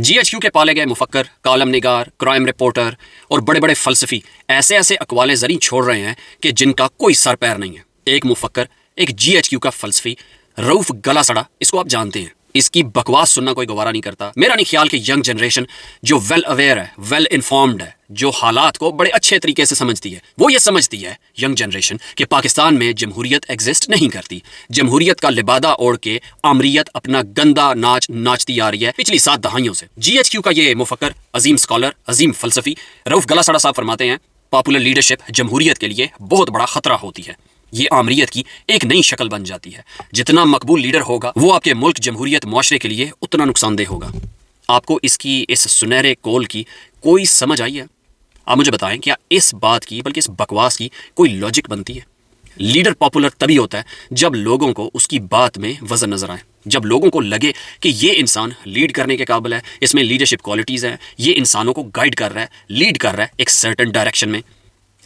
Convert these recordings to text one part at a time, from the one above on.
GHQ के पाले गए मुफक्कर, कॉलम निगार, क्राइम रिपोर्टर और बड़े बड़े फलसफी ऐसे ऐसे अकवाले ज़री छोड़ रहे हैं कि जिनका कोई सर पैर नहीं है। एक मुफक्कर, एक GHQ का फलसफी रऊफ गला सड़ा, इसको आप जानते हैं। इसकी बकवास सुनना कोई गवारा नहीं करता। मेरा नहीं ख्याल कि यंग जनरेशन जो वेल अवेयर है, वेल इन्फॉर्म्ड है, जो हालात को बड़े अच्छे तरीके से समझती है, वो ये समझती है यंग जनरेशन कि पाकिस्तान में जमहूरियत एग्जिस्ट नहीं करती। जमहूरियत का लिबादा ओढ़ के आमरीयत अपना गंदा नाच नाचती आ रही है पिछली 7 दहाइयों से। GHQ का ये मुफक्कर, अजीम स्कॉलर, अजीम फलसफी रऊफ गला सड़ा साहब फरमाते हैं, पॉपुलर लीडरशिप जमहूरियत के लिए बहुत बड़ा खतरा होती है। ये आमरीयत की एक नई शक्ल बन जाती है। जितना मकबूल लीडर होगा वो आपके मुल्क जमहूरियत मुआशरे के लिए उतना नुकसानदेह होगा। आपको इसकी इस सुनहरे कोल की कोई समझ आई है? आप मुझे बताएं, क्या इस बात की, बल्कि इस बकवास की कोई लॉजिक बनती है? लीडर पॉपुलर तभी होता है जब लोगों को उसकी बात में वजन नजर आए, जब लोगों को लगे कि ये इंसान लीड करने के काबिल है, इसमें लीडरशिप क्वालिटीज़ हैं, ये इंसानों को गाइड कर रहा है, लीड कर रहा है एक सर्टेन डायरेक्शन में।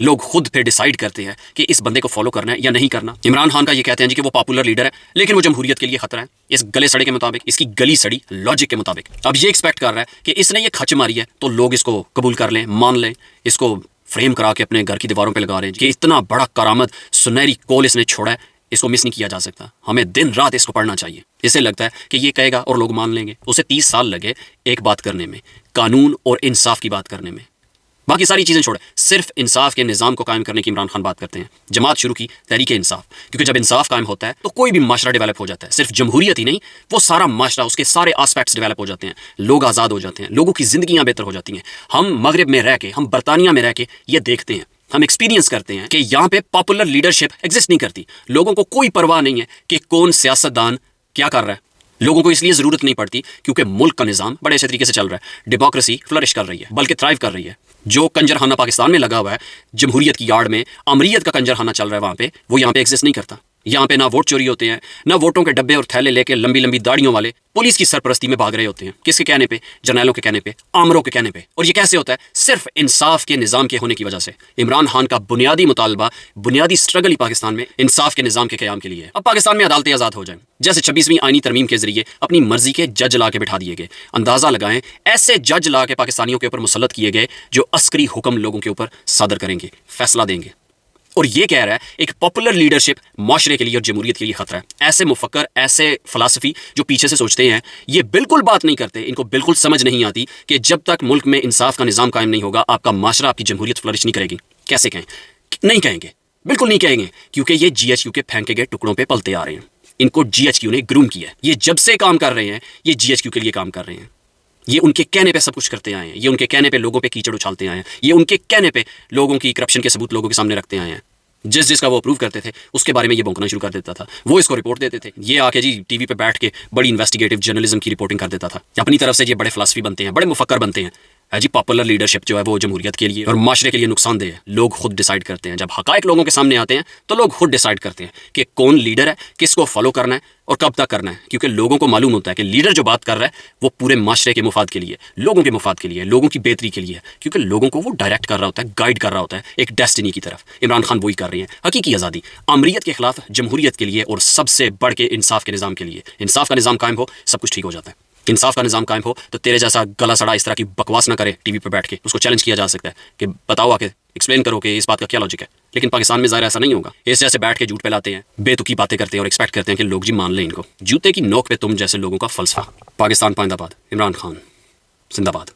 लोग खुद फिर डिसाइड करते हैं कि इस बंदे को फॉलो करना है या नहीं करना। इमरान खान का ये कहते हैं जी कि वो पॉपुलर लीडर है, लेकिन वो जमहूरियत के लिए खतरा है। इस गले सड़े के मुताबिक, इसकी गली सड़ी लॉजिक के मुताबिक अब ये एक्सपेक्ट कर रहा है कि इसने ये खच मारी है तो लोग इसको कबूल कर लें, मान लें, इसको फ्रेम करा के अपने घर की दीवारों पर लगा रहे हैं कि इतना बड़ा करामत सुनहरी कोल इसने छोड़ा है, इसको मिस नहीं किया जा सकता, हमें दिन रात इसको पढ़ना चाहिए। इसे लगता है कि ये कहेगा और लोग मान लेंगे। उसे 30 साल लगे एक बात करने में, कानून और इंसाफ की बात करने में। बाकी सारी चीज़ें छोड़े, सिर्फ इंसाफ के निज़ाम को कायम करने की इमरान खान बात करते हैं। जमात शुरू की तहरीक इंसाफ, क्योंकि जब इंसाफ कायम होता है तो कोई भी माशरा डेवलप हो जाता है। सिर्फ जमहूरियत ही नहीं, वो सारा माशरा, उसके सारे आस्पेक्ट्स डेवलप हो जाते हैं। लोग आज़ाद हो जाते हैं, लोगों की ज़िंदगियाँ बेहतर हो जाती हैं। हम मगरब में रह के, हम बरतानिया में रह के ये देखते हैं, हम एक्सपीरियंस करते हैं कि यहाँ पे पॉपुलर लीडरशिप एग्जिस्ट नहीं करती। लोगों को कोई परवाह नहीं है कि कौन सियासतदान क्या कर रहा है। लोगों को इसलिए ज़रूरत नहीं पड़ती क्योंकि मुल्क का निज़ाम बड़े अच्छे तरीके से चल रहा है। डेमोक्रेसी फ्लरिश कर रही है, बल्कि थ्राइव कर रही है। जो कंजरखाना पाकिस्तान में लगा हुआ है, जमहूरियत की यार्ड में अमरीयत का कंजरखाना चल रहा है वहाँ पे, वो यहाँ पे एग्जिस्ट नहीं करता। यहाँ पे ना वोट चोरी होते हैं, ना वोटों के डब्बे और थैले लेके लंबी लंबी दाढ़ियों वाले पुलिस की सरपरस्ती में भाग रहे होते हैं। किसके कहने पे? जर्नैलों के कहने पे, आमरों के कहने पे। और ये कैसे होता है? सिर्फ इंसाफ के निज़ाम के होने की वजह से। इमरान खान का बुनियादी मुतालबा, बुनियादी स्ट्रगल ही पाकिस्तान में इंसाफ के निज़ाम के क़याम के लिए है। अब पाकिस्तान में अदालतें आज़ाद हो जाएं, जैसे 26वीं आईनी तरमीम के जरिए अपनी मर्जी के जज ला के बिठा दिए गए। अंदाज़ा लगाएं, ऐसे जज ला के पाकिस्तानियों के ऊपर मुसल्लत किए गए जो अस्करी हुक्म लोगों के ऊपर सादर करेंगे, फैसला देंगे। और ये कह रहा है एक पॉपुलर लीडरशिप माशरे के लिए और जमहूरियत के लिए खतरा है। ऐसे मुफक्कर, ऐसे फलसफी जो पीछे से सोचते हैं, ये बिल्कुल बात नहीं करते, इनको बिल्कुल समझ नहीं आती कि जब तक मुल्क में इंसाफ का निज़ाम कायम नहीं होगा, आपका माशरा, आपकी जमहूरियत फ्लरिश नहीं करेगी। कैसे कहें? नहीं कहेंगे, बिल्कुल नहीं कहेंगे, क्योंकि ये GHQ के फेंके गए टुकड़ों पर पलते आ रहे हैं। इनको GHQ ने ग्रूम किया है। ये जब से काम कर रहे हैं, ये GHQ के लिए काम कर रहे हैं। ये उनके कहने पे सब कुछ करते आए हैं। ये उनके कहने पे लोगों पे कीचड़ उछालते आए हैं। ये उनके कहने पे लोगों की करप्शन के सबूत लोगों के सामने रखते आए हैं। जिसका वो अप्रूव करते थे उसके बारे में ये भौंकना शुरू कर देता था, वो इसको रिपोर्ट देते थे। ये आके जी टीवी पे बैठ के बड़ी इन्वेस्टिगेटिव जर्नलिज्म की रिपोर्टिंग कर देता था। अपनी तरफ से ये बड़े फलसफी बनते हैं, बड़े मुफक्कर बनते हैं। जी पॉपुलर लीडरशिप जो है वो जमहूरियत के लिए और माशरे के लिए नुकसानदेह है। लोग खुद डिसाइड करते हैं। जब हकायक लोगों के सामने आते हैं तो लोग खुद डिसाइड करते हैं कि कौन लीडर है, किसको फॉलो करना है और कब तक करना है। क्योंकि लोगों को मालूम होता है कि लीडर जो बात कर रहा है वो पूरे माशरे के मुफाद के लिए, लोगों के मुफाद के लिए, लोगों की बेहतरी के लिए है। क्योंकि लोगों को वो डायरेक्ट कर रहा होता है, गाइड कर रहा होता है एक डेस्टिनी की तरफ। इमरान खान वही कर रहे हैं। हकीकी आज़ादी अमरीयत के खिलाफ जमहूरियत के लिए और सबसे बढ़ के इंसाफ के निज़ाम के लिए। इंसाफ का निज़ाम कायम हो, सब कुछ ठीक हो जाता है। इंसाफ का निज़ाम कायम हो तो तेरे जैसा गला सड़ा इस तरह की बकवास ना करे टीवी पर बैठ के, उसको चैलेंज किया जा सकता है कि बताओ, आके एक्सप्लेन करो कि इस बात का क्या लॉजिक है। लेकिन पाकिस्तान में ज़ाहिर ऐसा नहीं होगा। इस जैसे बैठ के झूठ फैलाते हैं, बेतुकी बातें करते हैं और एक्सपेक्ट करते हैं कि लोग जी मान लें इनको। जूते की नोक पे तुम जैसे लोगों का फलसफा। पाकिस्तान पाइंदाबाद, इमरान खान जिंदाबाद।